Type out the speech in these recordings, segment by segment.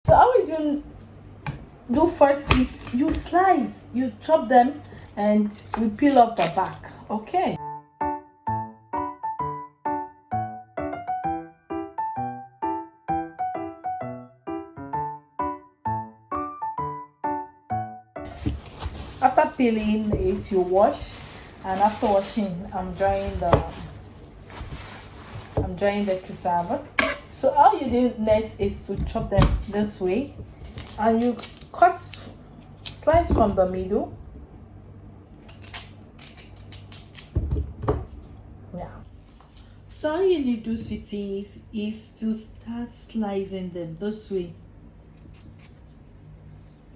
So how we do first is you slice, you chop them, and we peel off the back. Okay. After peeling it, you wash, and after washing, I'm drying the cassava. So all you do next is to chop them this way, and you cut slice from the middle. Yeah. So all you need to do, sweeties, is to start slicing them this way.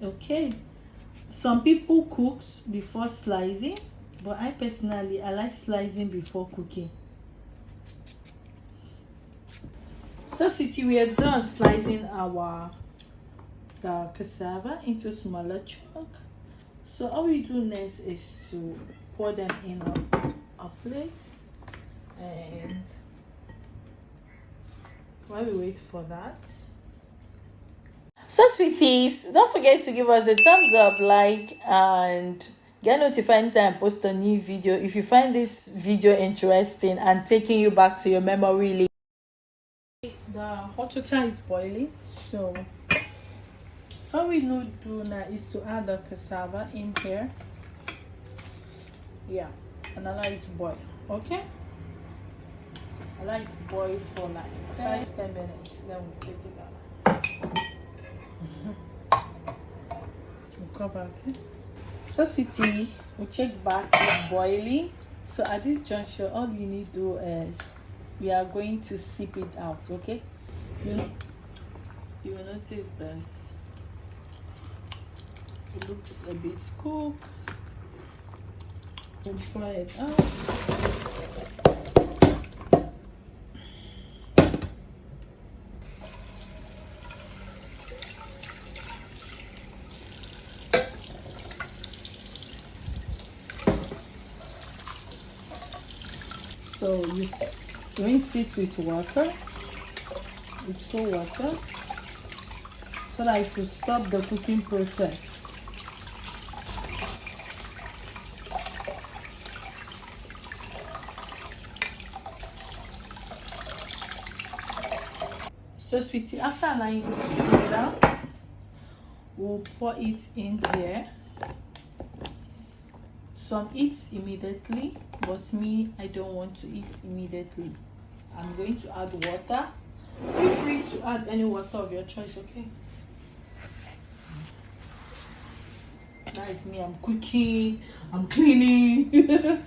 Okay. Some people cook before slicing, but I personally I like slicing before cooking. So sweetie, we are done slicing the cassava into smaller chunk. So all we do next is to pour them in a plate, and while we wait for that. So sweeties, don't forget to give us a thumbs up, like, and get notified anytime I post a new video. If you find this video interesting and taking you back to your memory lane. The hot water is boiling, so all we need to do now is to add the cassava in here. Yeah, and allow it to boil. Okay, allow it to boil for like 5-10 minutes, then we'll take it out. We'll cover. Okay, so sweetie, we check back, it's boiling. So at this juncture, all you need to do is we are going to sip it out. Okay, you will notice this, it looks a bit cooked. We'll fry it out. So you rinse it with water, with cold water, so that it will stop the cooking process. So sweetie, after allowing it to cool down, we'll pour it in here. Some eat immediately, but me, I don't want to eat immediately. I'm going to add water. Feel free to add any water of your choice. Okay, that is me, I'm cooking, I'm cleaning.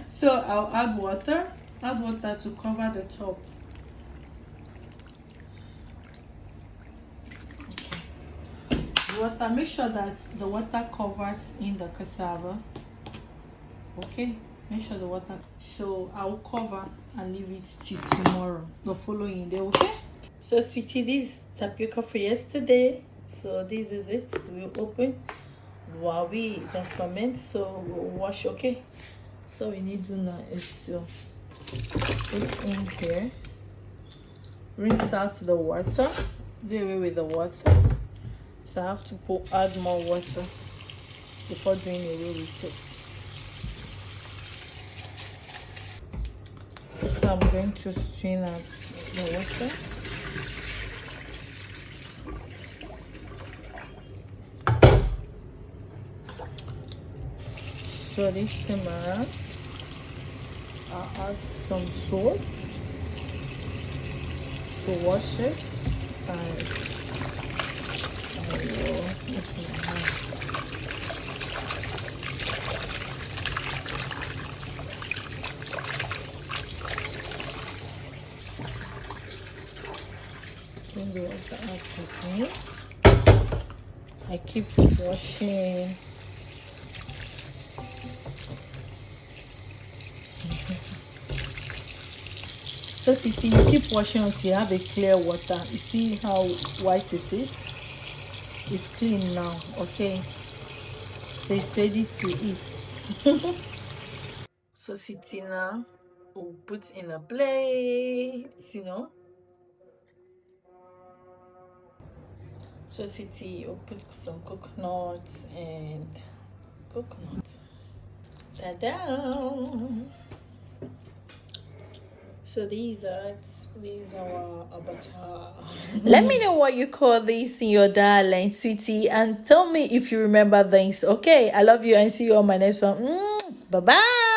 So I'll add water to cover the top. Okay, water, make sure that the water covers in the cassava. Okay, make sure the water. So I'll cover and leave it till tomorrow, the following day. Okay, so sweetie, this tapioca for yesterday, so this is it. We'll open while we ferment, so we'll wash. Okay, so we need to now is to put in here, rinse out the water, do away with the water. So I have to add more water before doing away with it. So I'm going to strain out the water. So this time around, I'll add some salt to wash it, and I will use my hand. Bring the water out with me. I keep washing. So you see, you keep washing until you have a clear water. You see how white it is? It's clean now. Okay, so it's ready to eat. So sweetie, now we'll put in a plate, So sweetie, we'll put some coconut and coconut. Ta-da! So these are our abacha. Let me know what you call this in your dialect, sweetie, and tell me if you remember things. Okay, I love you and see you on my next one. Bye bye.